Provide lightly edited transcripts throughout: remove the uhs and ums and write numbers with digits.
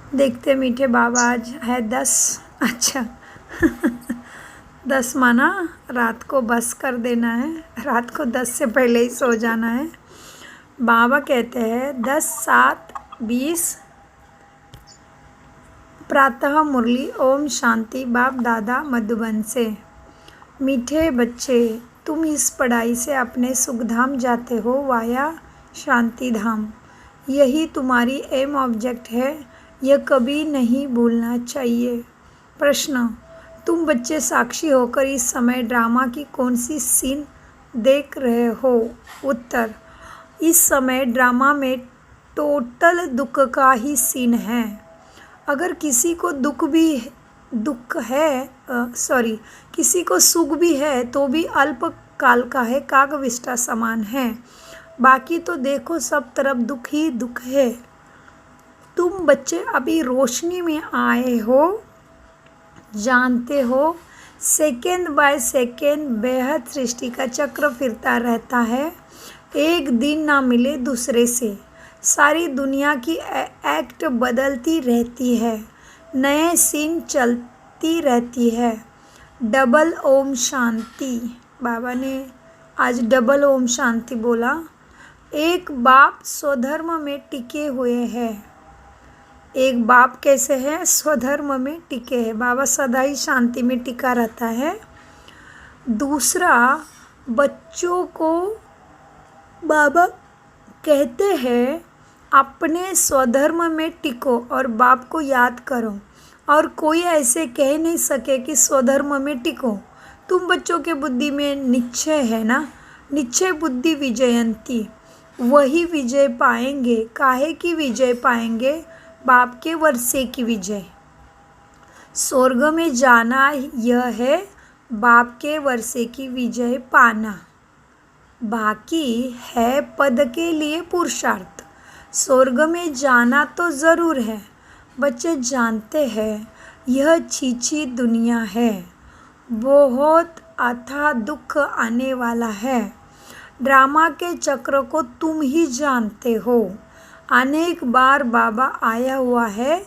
देखते मीठे बाबा आज है 10। अच्छा 10 माना रात को बस कर देना है, रात को 10 से पहले ही सो जाना है। बाबा कहते हैं 10-7-20 प्रातः मुरली। ओम शांति। बाप दादा मधुबन से। मीठे बच्चे, तुम इस पढ़ाई से अपने सुखधाम जाते हो वाया शांति धाम। यही तुम्हारी एम ऑब्जेक्ट है, यह कभी नहीं भूलना चाहिए। प्रश्न, तुम बच्चे साक्षी होकर इस समय ड्रामा की कौन सी सीन देख रहे हो? उत्तर, इस समय ड्रामा में टोटल दुख का ही सीन है। अगर किसी को किसी को सुख भी है तो भी अल्प काल का है, काकविष्टा समान है। बाकी तो देखो सब तरफ दुख ही दुख है। तुम बच्चे अभी रोशनी में आए हो, जानते हो सेकेंड बाय सेकेंड बेहद सृष्टि का चक्र फिरता रहता है। एक दिन ना मिले दूसरे से, सारी दुनिया की एक्ट बदलती रहती है, नए सीन चलती रहती है। डबल ओम शांति। बाबा ने आज डबल ओम शांति बोला। एक बाप स्वधर्म में टिके हुए हैं। एक बाप कैसे है? स्वधर्म में टिके हैं। बाबा सदा ही शांति में टिका रहता है। दूसरा, बच्चों को बाबा कहते हैं अपने स्वधर्म में टिको और बाप को याद करो, और कोई ऐसे कह नहीं सके कि स्वधर्म में टिको। तुम बच्चों के बुद्धि में निश्चय है ना, निश्चय बुद्धि विजयंती, वही विजय पाएंगे। काहे की विजय पाएंगे? बाप के वर्षे की विजय। स्वर्ग में जाना यह है बाप के वर्षे की विजय पाना। बाकी है पद के लिए पुरुषार्थ। स्वर्ग में जाना तो ज़रूर है। बच्चे जानते हैं यह छीछी दुनिया है, बहुत अथाह दुख आने वाला है। ड्रामा के चक्र को तुम ही जानते हो। अनेक बार बाबा आया हुआ है,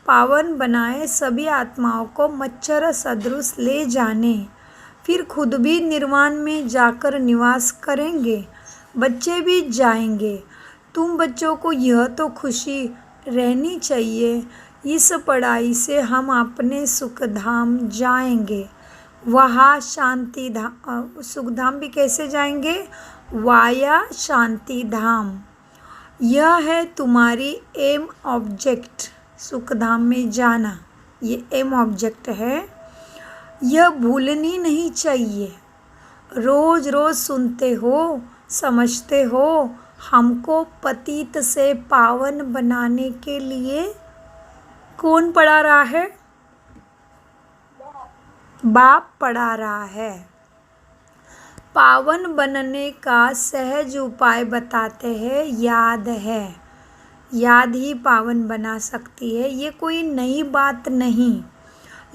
पावन बनाए सभी आत्माओं को मच्छर सदृश ले जाने, फिर खुद भी निर्वाण में जाकर निवास करेंगे, बच्चे भी जाएंगे। तुम बच्चों को यह तो खुशी रहनी चाहिए, इस पढ़ाई से हम अपने सुखधाम जाएंगे। वहाँ शांति धाम, सुखधाम भी कैसे जाएंगे? वाया शांति धाम। यह है तुम्हारी एम ऑब्जेक्ट, सुखधाम में जाना, ये एम ऑब्जेक्ट है। यह भूलनी नहीं चाहिए। रोज रोज सुनते हो, समझते हो, हमको पतित से पावन बनाने के लिए कौन पढ़ा रहा है? बाप पढ़ा रहा है। पावन बनने का सहज उपाय बताते हैं, याद है। याद ही पावन बना सकती है, ये कोई नई बात नहीं।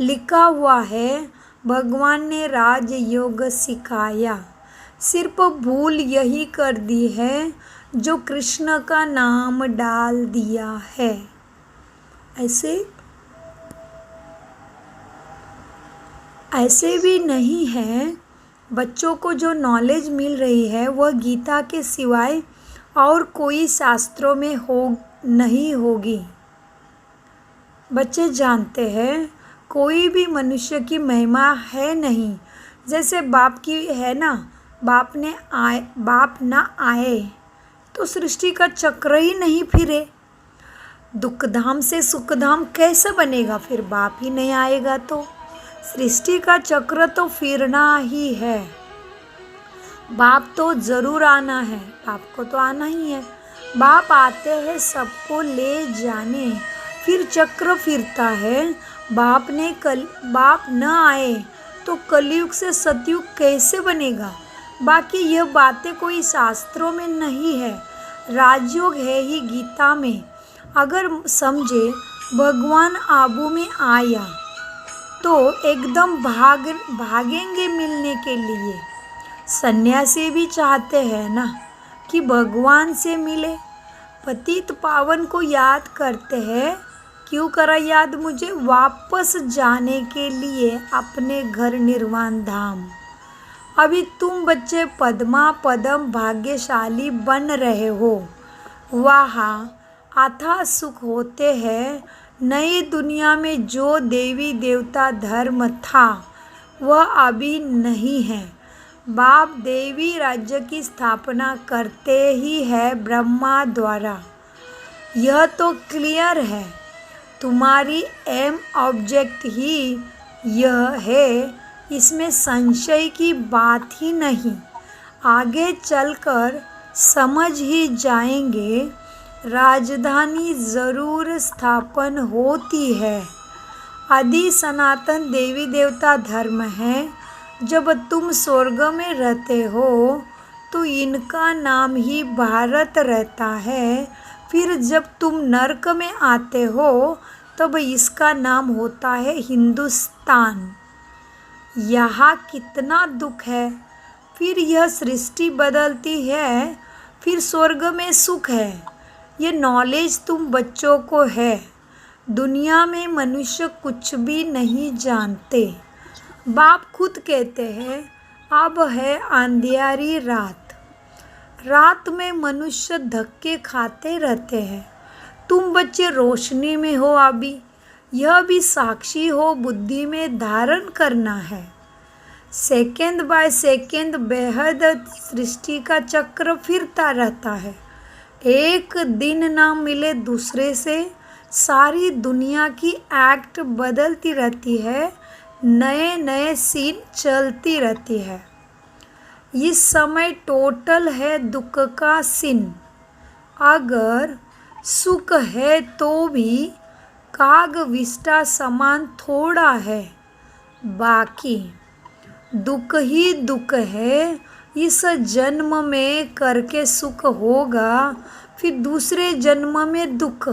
लिखा हुआ है भगवान ने राजयोग सिखाया, सिर्फ भूल यही कर दी है जो कृष्ण का नाम डाल दिया है। ऐसे भी नहीं है। बच्चों को जो नॉलेज मिल रही है वह गीता के सिवाय और कोई शास्त्रों में नहीं होगी। बच्चे जानते हैं कोई भी मनुष्य की महिमा है नहीं, जैसे बाप की है ना। बाप ना आए तो सृष्टि का चक्र ही नहीं फिरे। दुखधाम से सुखधाम कैसे बनेगा? फिर बाप ही नहीं आएगा तो सृष्टि का चक्र तो फिरना ही है। बाप तो ज़रूर आना है, बाप को तो आना ही है। बाप आते हैं सबको ले जाने, फिर चक्र फिरता है। बाप न आए तो कलयुग से सतयुग कैसे बनेगा? बाकी यह बातें कोई शास्त्रों में नहीं है, राजयोग है ही गीता में। अगर समझे भगवान आबू में आया तो एकदम भागेंगे मिलने के लिए। सन्यासी भी चाहते हैं ना कि भगवान से मिले। पतित पावन को याद करते हैं क्यों करा याद मुझे? वापस जाने के लिए अपने घर निर्वाण धाम। अभी तुम बच्चे पद्मा पदम भाग्यशाली बन रहे हो। वहाँ अथाह सुख होते हैं। नई दुनिया में जो देवी देवता धर्म था वह अभी नहीं है। बाप देवी राज्य की स्थापना करते ही है ब्रह्मा द्वारा। यह तो क्लियर है। तुम्हारी एम ऑब्जेक्ट ही यह है, इसमें संशय की बात ही नहीं। आगे चलकर समझ ही जाएंगे। राजधानी जरूर स्थापन होती है। आदि सनातन देवी देवता धर्म है। जब तुम स्वर्ग में रहते हो तो इनका नाम ही भारत रहता है। फिर जब तुम नरक में आते हो तब इसका नाम होता है हिंदुस्तान। यहाँ कितना दुख है। फिर यह सृष्टि बदलती है। फिर स्वर्ग में सुख है। ये नॉलेज तुम बच्चों को है। दुनिया में मनुष्य कुछ भी नहीं जानते। बाप खुद कहते हैं अब है अंधियारी रात। रात में मनुष्य धक्के खाते रहते हैं। तुम बच्चे रोशनी में हो अभी। यह भी साक्षी हो बुद्धि में धारण करना है। सेकंड बाय सेकंड बेहद सृष्टि का चक्र फिरता रहता है। एक दिन ना मिले दूसरे से सारी दुनिया की एक्ट बदलती रहती है। नए नए सीन चलती रहती है। इस समय टोटल है दुख का सीन। अगर सुख है तो भी काग विष्टा समान थोड़ा है। बाकी दुख ही दुख है। इस जन्म में करके सुख होगा, फिर दूसरे जन्म में दुख।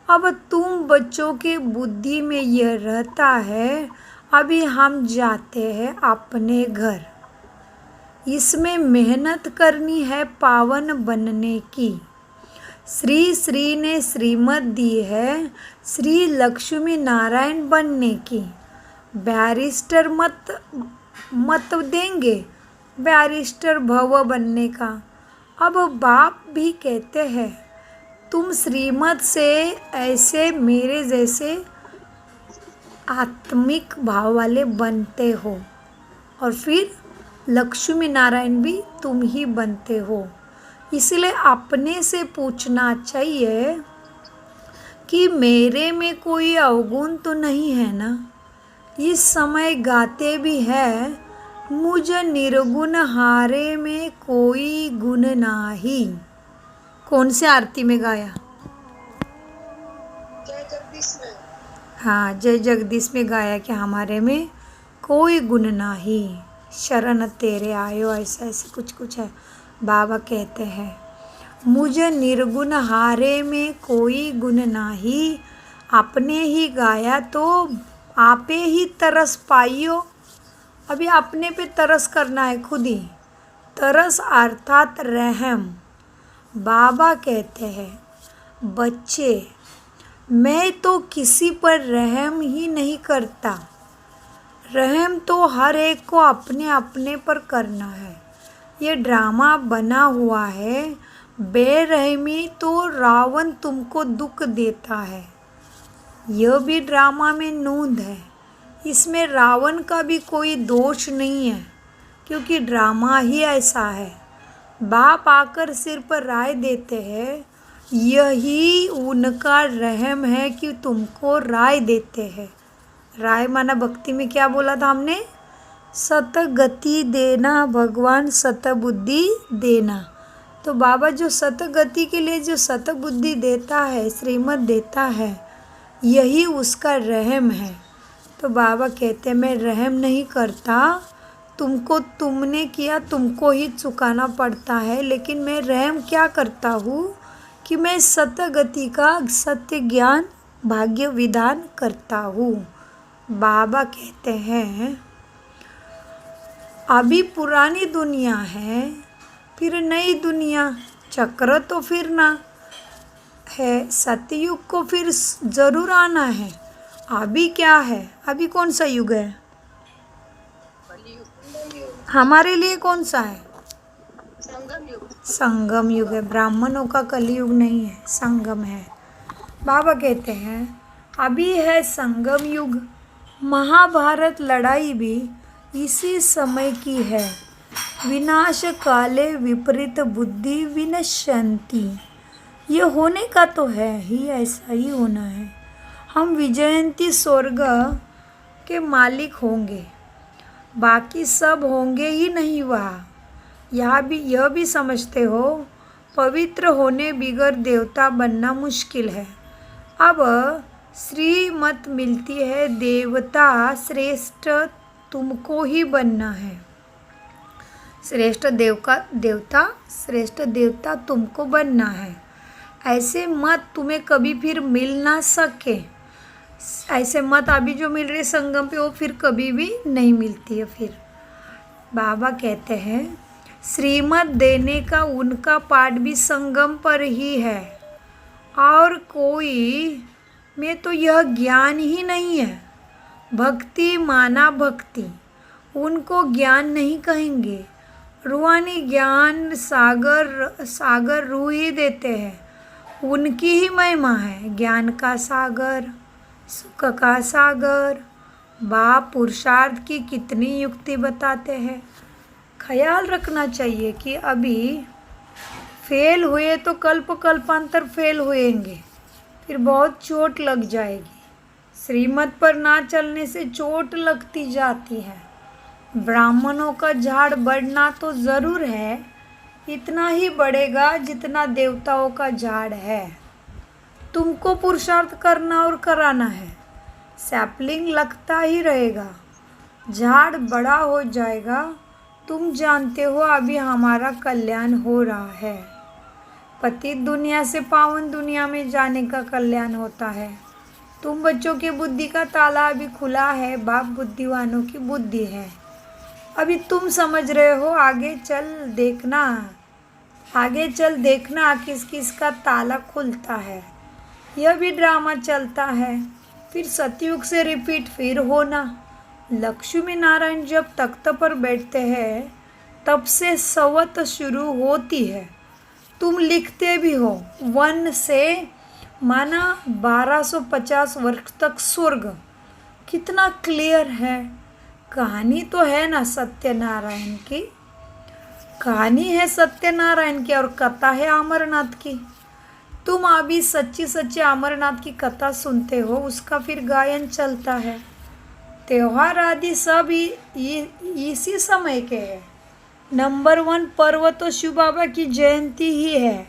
अब तुम बच्चों के बुद्धि में यह रहता है अभी हम जाते हैं अपने घर। इसमें मेहनत करनी है पावन बनने की। श्री श्री ने श्रीमत दी है श्री लक्ष्मी नारायण बनने की। बैरिस्टर मत देंगे बैरिस्टर भव बनने का। अब बाप भी कहते हैं तुम श्रीमत से ऐसे मेरे जैसे आत्मिक भाव वाले बनते हो और फिर लक्ष्मी नारायण भी तुम ही बनते हो। इसलिए अपने से पूछना चाहिए कि मेरे में कोई अवगुण तो नहीं है ना। इस समय गाते भी है मुझ निर्गुण हारे में कोई गुण नाही। कौन से आरती में गाया? जय जगदीश में। हाँ, जय जगदीश में गाया कि हमारे में कोई गुण नाही, शरण तेरे आयो, ऐसा ऐसे कुछ है। बाबा कहते हैं मुझ निर्गुण हारे में कोई गुण नाही। आपने ही गाया तो आपे ही तरस पाइयो। अभी अपने पे तरस करना है खुद ही। तरस अर्थात रहम। बाबा कहते हैं बच्चे मैं तो किसी पर रहम ही नहीं करता। रहम तो हर एक को अपने अपने पर करना है। ये ड्रामा बना हुआ है। बेरहमी तो रावण तुमको दुख देता है। यह भी ड्रामा में नूंद है। इसमें रावण का भी कोई दोष नहीं है क्योंकि ड्रामा ही ऐसा है। बाप आकर सिर पर राय देते हैं यही उनका रहम है कि तुमको राय देते हैं। राय माना भक्ति में क्या बोला था हमने? सतगति देना भगवान, सतबुद्धि देना। तो बाबा जो सतगति के लिए जो सतबुद्धि देता है, श्रीमत देता है, यही उसका रहम है। तो बाबा कहते हैं मैं रहम नहीं करता। तुमको तुमने किया तुमको ही चुकाना पड़ता है। लेकिन मैं रहम क्या करता हूँ कि मैं सतगति का सत्य ज्ञान भाग्य विधान करता हूँ। बाबा कहते हैं अभी पुरानी दुनिया है, फिर नई दुनिया, चक्र तो फिरना है, सतयुग को फिर ज़रूर आना है। अभी क्या है, अभी कौन सा युग है? हमारे लिए कौन सा है? संगम युग है। ब्राह्मणों का कलयुग नहीं है, संगम है। बाबा कहते हैं अभी है संगम युग। महाभारत लड़ाई भी इसी समय की है। विनाश काले विपरीत बुद्धि विनश्यन्ति। ये होने का तो है ही, ऐसा ही होना है। हम विजयंती स्वर्ग के मालिक होंगे, बाकी सब होंगे ही नहीं। वहाँ यह भी समझते हो, पवित्र होने बिगर देवता बनना मुश्किल है। अब श्रीमत मिलती है, देवता श्रेष्ठ तुमको ही बनना है। श्रेष्ठ देवता तुमको बनना है। ऐसे मत तुम्हें कभी फिर मिल ना सके। ऐसे मत अभी जो मिल रही संगम पे, वो फिर कभी भी नहीं मिलती है। फिर बाबा कहते हैं श्रीमत देने का उनका पाठ भी संगम पर ही है, और कोई में तो यह ज्ञान ही नहीं है। भक्ति माना भक्ति, उनको ज्ञान नहीं कहेंगे। रूहानी ज्ञान सागर रूह ही देते हैं, उनकी ही महिमा है। ज्ञान का सागर, सुख का सागर। बाप पुरुषार्थ की कितनी युक्ति बताते हैं। ख्याल रखना चाहिए कि अभी फेल हुए तो कल्पांतर फेल होएंगे, फिर बहुत चोट लग जाएगी। श्रीमत पर ना चलने से चोट लगती जाती है। ब्राह्मणों का झाड़ बढ़ना तो ज़रूर है, इतना ही बढ़ेगा जितना देवताओं का झाड़ है। तुमको पुरुषार्थ करना और कराना है। सैपलिंग लगता ही रहेगा, झाड़ बड़ा हो जाएगा। तुम जानते हो अभी हमारा कल्याण हो रहा है। पतित दुनिया से पावन दुनिया में जाने का कल्याण होता है। तुम बच्चों की बुद्धि का ताला अभी खुला है, बाप बुद्धिवानों की बुद्धि है। अभी तुम समझ रहे हो, आगे चल देखना किस किस का ताला खुलता है। यह भी ड्रामा चलता है, फिर सतयुग से रिपीट फिर होना। लक्ष्मी नारायण जब तख्त पर बैठते हैं तब से सवत शुरू होती है। तुम लिखते भी हो 1 से माना 1250 वर्ष तक स्वर्ग। कितना क्लियर है। कहानी तो है ना सत्यनारायण की, कहानी है सत्यनारायण की और कथा है अमरनाथ की। तुम अभी सच्ची सच्ची अमरनाथ की कथा सुनते हो, उसका फिर गायन चलता है। त्योहार आदि सब इसी समय के हैं। नंबर 1 पर्व तो शिव बाबा की जयंती ही है।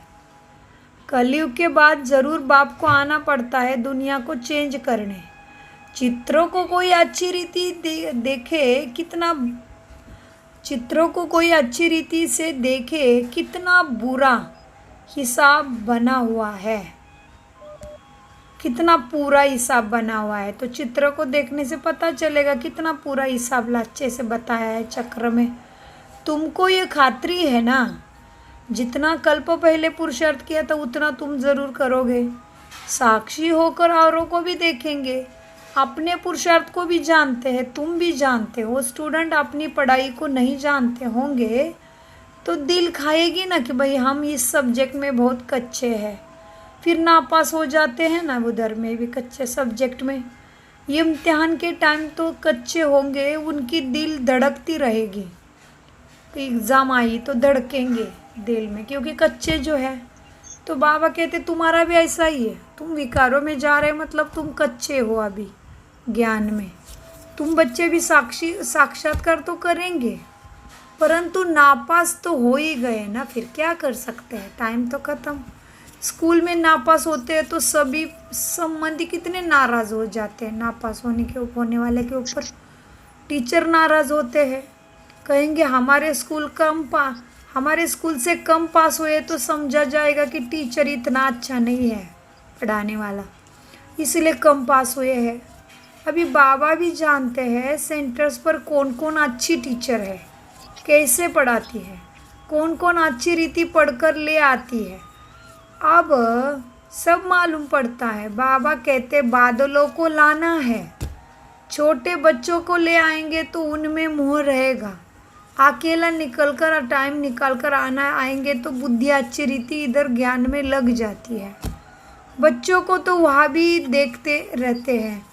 कलयुग के बाद ज़रूर बाप को आना पड़ता है दुनिया को चेंज करने। चित्रों को कोई अच्छी रीति से देखे कितना बुरा हिसाब बना हुआ है, कितना पूरा हिसाब बना हुआ है। तो चित्र को देखने से पता चलेगा कितना पूरा हिसाब अच्छे से बताया है चक्र में। तुमको ये खात्री है ना, जितना कल्प पहले पुरुषार्थ किया था उतना तुम ज़रूर करोगे। साक्षी होकर औरों को भी देखेंगे, अपने पुरुषार्थ को भी जानते हैं, तुम भी जानते हो। स्टूडेंट अपनी पढ़ाई को नहीं जानते होंगे तो दिल खाएगी ना कि भाई हम इस सब्जेक्ट में बहुत कच्चे हैं, फिर नापास हो जाते हैं ना उधर में भी कच्चे सब्जेक्ट में। ये इम्तिहान के टाइम तो कच्चे होंगे, उनकी दिल धड़कती रहेगी। तो एग्ज़ाम आई तो धड़केंगे दिल में, क्योंकि कच्चे जो है। तो बाबा कहते तुम्हारा भी ऐसा ही है। तुम विकारों में जा रहे मतलब तुम कच्चे हो अभी ज्ञान में। तुम बच्चे भी साक्षात्कार तो करेंगे, परंतु नापास तो हो ही गए ना, फिर क्या कर सकते हैं, टाइम तो ख़त्म। स्कूल में नापास होते हैं तो सभी संबंधी कितने नाराज़ हो जाते हैं नापास होने वाले के ऊपर। टीचर नाराज़ होते हैं, कहेंगे हमारे स्कूल से कम पास हुए तो समझा जाएगा कि टीचर इतना अच्छा नहीं है पढ़ाने वाला, इसलिए कम पास हुए हैं। अभी बाबा भी जानते हैं सेंटर्स पर कौन कौन अच्छी टीचर है, कैसे पढ़ाती है, कौन कौन अच्छी रीति पढ़कर ले आती है। अब सब मालूम पड़ता है। बाबा कहते बादलों को लाना है, छोटे बच्चों को ले आएंगे तो उनमें मोह रहेगा। अकेला निकलकर टाइम निकाल कर आएंगे तो बुद्धि अच्छी रीति इधर ज्ञान में लग जाती है। बच्चों को तो वहाँ भी देखते रहते हैं।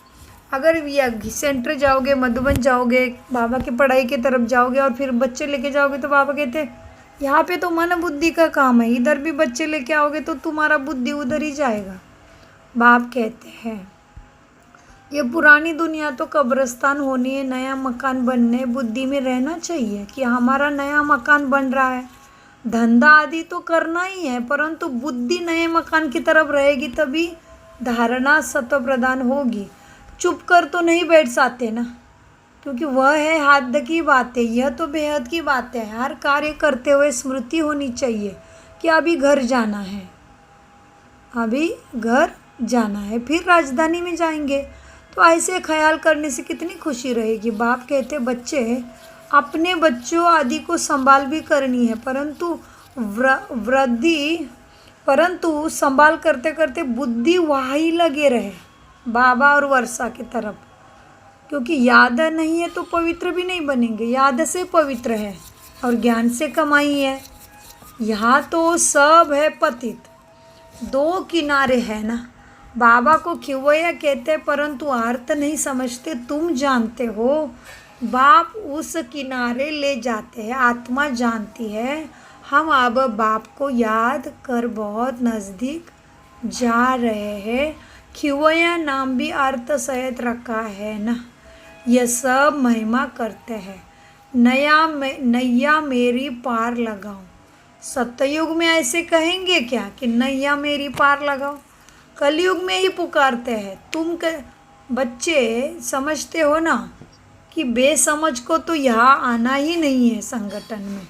अगर सेंटर जाओगे, मधुबन जाओगे, बाबा की पढ़ाई की तरफ जाओगे और फिर बच्चे लेके जाओगे तो बाबा कहते हैं यहाँ पे तो मन बुद्धि का काम है, इधर भी बच्चे लेके आओगे तो तुम्हारा बुद्धि उधर ही जाएगा। बाप कहते हैं ये पुरानी दुनिया तो कब्रिस्तान होनी है, नया मकान बनने, बुद्धि में रहना चाहिए कि हमारा नया मकान बन रहा है। धंधा आदि तो करना ही है, परंतु बुद्धि नए मकान की तरफ रहेगी तभी धारणा सत्व प्रदान होगी। चुप कर तो नहीं बैठ सकते ना, क्योंकि वह है हद की बातें, यह तो बेहद की बातें है। हर कार्य करते हुए स्मृति होनी चाहिए कि अभी घर जाना है, अभी घर जाना है, फिर राजधानी में जाएंगे। तो ऐसे ख्याल करने से कितनी खुशी रहेगी। बाप कहते बच्चे अपने बच्चों आदि को संभाल भी करनी है, परंतु संभाल करते करते बुद्धि वही लगे रहे बाबा और वर्षा की तरफ, क्योंकि याद नहीं है तो पवित्र भी नहीं बनेंगे। याद से पवित्र है और ज्ञान से कमाई है। यहाँ तो सब है पतित, दो किनारे है ना। बाबा को खिवैया कहते हैं परंतु अर्थ नहीं समझते। तुम जानते हो बाप उस किनारे ले जाते हैं, आत्मा जानती है हम अब बाप को याद कर बहुत नज़दीक जा रहे हैं। खिवैया नाम भी अर्थ सहित रखा है ना। यह सब महिमा करते हैं, नैया मेरी पार लगाओ। सत्ययुग में ऐसे कहेंगे क्या कि नैया मेरी पार लगाओ? कलयुग में ही पुकारते हैं। तुम बच्चे समझते हो ना कि बेसमझ को तो यहाँ आना ही नहीं है। संगठन में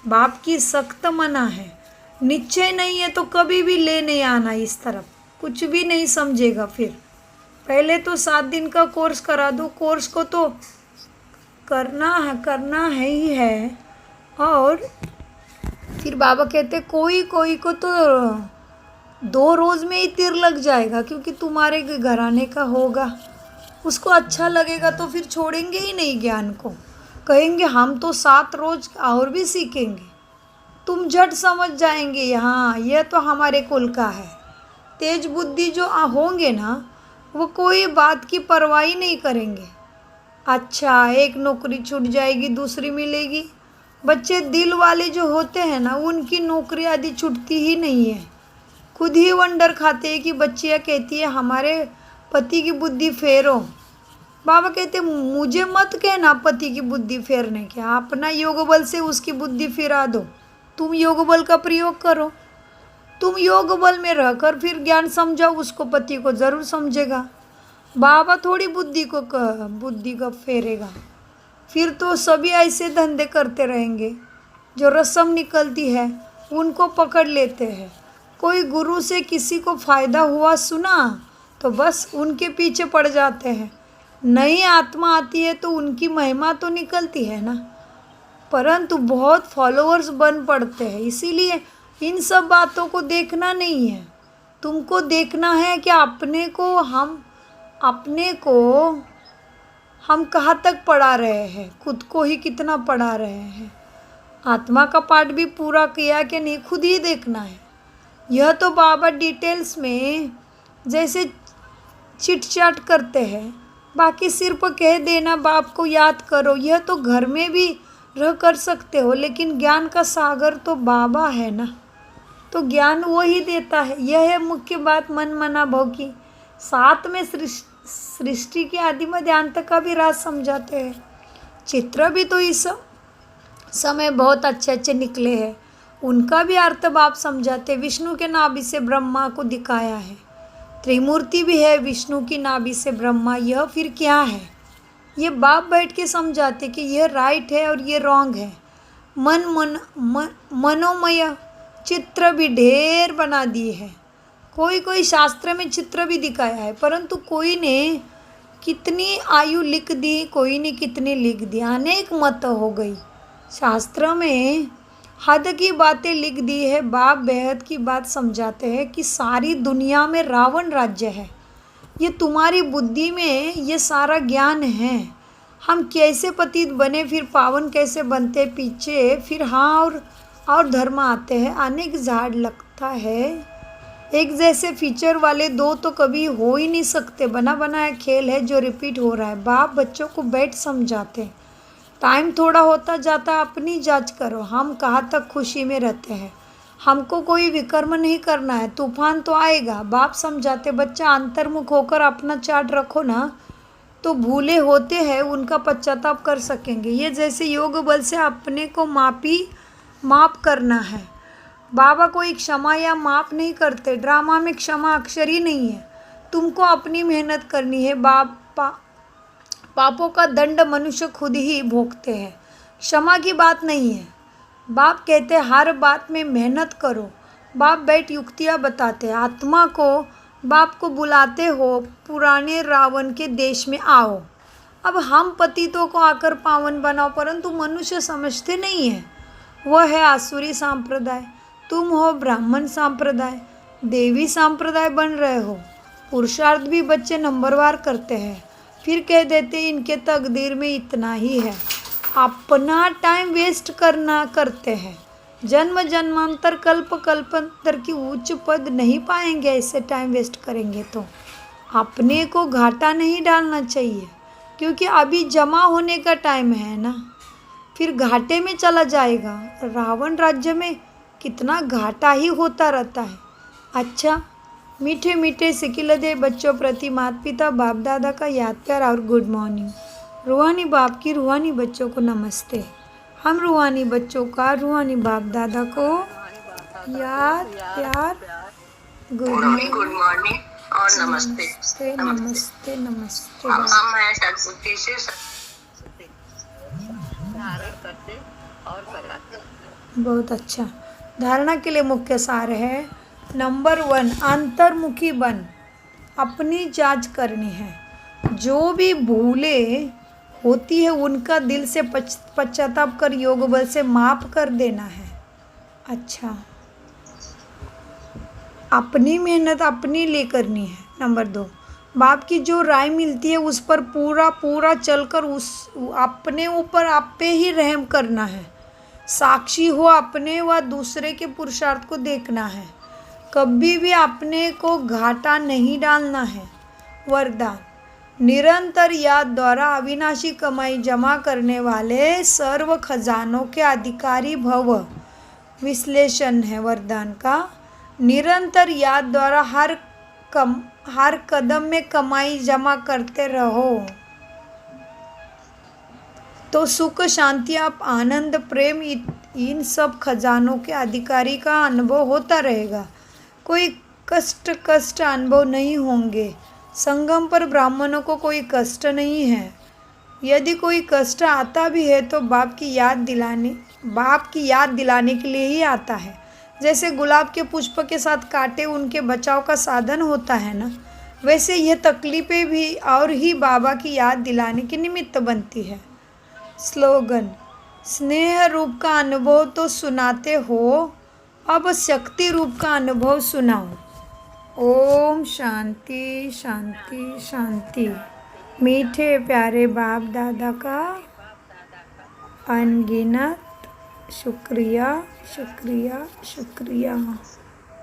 बाप की सख्त मना है, निश्चय नहीं है तो कभी भी ले नहीं आना इस तरफ, कुछ भी नहीं समझेगा। फिर पहले तो 7 दिन का कोर्स करा दो, कोर्स को तो करना है ही है। और फिर बाबा कहते कोई को तो 2 रोज़ में ही तीर लग जाएगा, क्योंकि तुम्हारे घराने का होगा, उसको अच्छा लगेगा तो फिर छोड़ेंगे ही नहीं ज्ञान को। कहेंगे हम तो 7 रोज़ और भी सीखेंगे। तुम झट समझ जाएंगे हाँ यह तो हमारे कुल का है। तेज बुद्धि जो होंगे ना वो कोई बात की परवाह नहीं करेंगे। अच्छा एक नौकरी छूट जाएगी दूसरी मिलेगी। बच्चे दिल वाले जो होते हैं ना उनकी नौकरी आदि छूटती ही नहीं है। खुद ही वंडर खाते हैं कि बच्चियाँ कहती है हमारे पति की बुद्धि फेरो। बाबा कहते मुझे मत कहना पति की बुद्धि फेरने के, अपना योग बल से उसकी बुद्धि फिरा दो। तुम योग बल का प्रयोग करो, तुम योग बल में रहकर फिर ज्ञान समझाओ उसको, पति को ज़रूर समझेगा। बाबा थोड़ी बुद्धि को फेरेगा। फिर तो सभी ऐसे धंधे करते रहेंगे, जो रस्म निकलती है उनको पकड़ लेते हैं। कोई गुरु से किसी को फ़ायदा हुआ सुना तो बस उनके पीछे पड़ जाते हैं। नई आत्मा आती है तो उनकी महिमा तो निकलती है ना, परंतु बहुत फॉलोअर्स बन पड़ते हैं। इसीलिए इन सब बातों को देखना नहीं है, तुमको देखना है कि अपने को हम कहाँ तक पढ़ा रहे हैं, खुद को ही कितना पढ़ा रहे हैं। आत्मा का पाठ भी पूरा किया कि नहीं खुद ही देखना है। यह तो बाबा डिटेल्स में जैसे चिट चाट करते हैं, बाकी सिर्फ कह देना बाप को याद करो, यह तो घर में भी रह कर सकते हो। लेकिन ज्ञान का सागर तो बाबा है ना, तो ज्ञान वो ही देता है। यह है मुख्य बात मन मना भव की। साथ में सृष्टि के आदि मध्य अंत का भी राज समझाते हैं। चित्र भी तो इस समय बहुत अच्छे अच्छे निकले हैं, उनका भी अर्थ बाप समझाते। विष्णु के नाभि से ब्रह्मा को दिखाया है, त्रिमूर्ति भी है विष्णु की नाभि से ब्रह्मा। यह फिर क्या है, ये बाप बैठ के समझाते कि यह राइट है और ये रॉन्ग है। मनोमय चित्र भी ढेर बना दिए हैं। कोई शास्त्र में चित्र भी दिखाया है, परंतु कोई ने कितनी आयु लिख दी, कोई ने कितनी लिख दी, अनेक मत हो गई। शास्त्र में हद की बातें लिख दी है। बाप बेहद की बात समझाते हैं कि सारी दुनिया में रावण राज्य है। ये तुम्हारी बुद्धि में ये सारा ज्ञान है। हम कैसे पतित बने, फिर पावन कैसे बनते, पीछे फिर हाँ और धर्म आते हैं। अनेक झाड़ लगता है, एक जैसे फीचर वाले दो तो कभी हो ही नहीं सकते। बना बनाया खेल है जो रिपीट हो रहा है। बाप बच्चों को बैठ समझाते हैं, टाइम थोड़ा होता जाता, अपनी जांच करो। हम कहाँ तक खुशी में रहते हैं। हमको कोई विकर्म नहीं करना है, तूफान तो आएगा। बाप समझाते, बच्चा अंतर्मुख होकर अपना चार्ट रखो ना, तो भूले होते हैं उनका पश्चाताप कर सकेंगे। ये जैसे योग बल से अपने को माप करना है। बाबा कोई क्षमा या माप नहीं करते। ड्रामा में क्षमा अक्षर ही नहीं है। तुमको अपनी मेहनत करनी है। पापों का दंड मनुष्य खुद ही भोगते हैं, क्षमा की बात नहीं है। बाप कहते हर बात में मेहनत करो। बाप बैठ युक्तियाँ बताते हैं। आत्मा को बाप को बुलाते हो, पुराने रावण के देश में आओ। अब हम पतितों को आकर पावन बनाओ, परंतु मनुष्य समझते नहीं है। वह है आसुरी सांप्रदाय, तुम हो ब्राह्मण सांप्रदाय, देवी सांप्रदाय बन रहे हो। पुरुषार्थ भी बच्चे नंबरवार करते हैं, फिर कह देते इनके तकदीर में इतना ही है। अपना टाइम वेस्ट करते हैं। जन्म जन्मांतर कल्प कल्पांतर की उच्च पद नहीं पाएंगे। ऐसे टाइम वेस्ट करेंगे तो अपने को घाटा नहीं डालना चाहिए, क्योंकि अभी जमा होने का टाइम है ना, फिर घाटे में चला जाएगा। रावण राज्य में कितना घाटा ही होता रहता है। अच्छा, मीठे मीठे सिकिलदे बच्चों प्रति माता पिता बाप दादा का याद प्यार और गुड मॉर्निंग। रूहानी बाप की रूहानी बच्चों को नमस्ते। हम रूहानी बच्चों का रूहानी बाप दादा को याद प्यार गुड मॉर्निंग और नमस्ते। नमस्ते नमस्ते। हम हैं सद्बुद्धि से धारण करते और कराते। बहुत अच्छा। धारणा के लिए मुख्य सार है, नंबर 1, अंतर्मुखी बन, अपनी जांच करनी है। जो भी भूले होती है उनका दिल से पश्चाताप कर योग बल से माफ कर देना है। अच्छा, अपनी मेहनत अपने लिए करनी है। नंबर 2, बाप की जो राय मिलती है उस पर पूरा चलकर अपने ऊपर आप पे ही रहम करना है। साक्षी हो अपने व दूसरे के पुरुषार्थ को देखना है। कभी भी अपने को घाटा नहीं डालना है। वरदान, निरंतर याद द्वारा अविनाशी कमाई जमा करने वाले सर्व खजानों के अधिकारी भव। विश्लेषण है वरदान का, निरंतर याद द्वारा हर कदम में कमाई जमा करते रहो तो सुख शांति आप आनंद प्रेम इन सब खजानों के अधिकारी का अनुभव होता रहेगा। कोई कष्ट अनुभव नहीं होंगे। संगम पर ब्राह्मणों को कोई कष्ट नहीं है। यदि कोई कष्ट आता भी है तो बाप की याद दिलाने के लिए ही आता है। जैसे गुलाब के पुष्प के साथ कांटे उनके बचाव का साधन होता है ना, वैसे यह तकलीफें भी और ही बाबा की याद दिलाने के निमित्त बनती है। स्लोगन, स्नेह रूप का अनुभव तो सुनाते हो, अब शक्ति रूप का अनुभव सुनाओ। ओम शांति शांति शांति। मीठे प्यारे बाप दादा का अनगिनत शुक्रिया शुक्रिया शुक्रिया।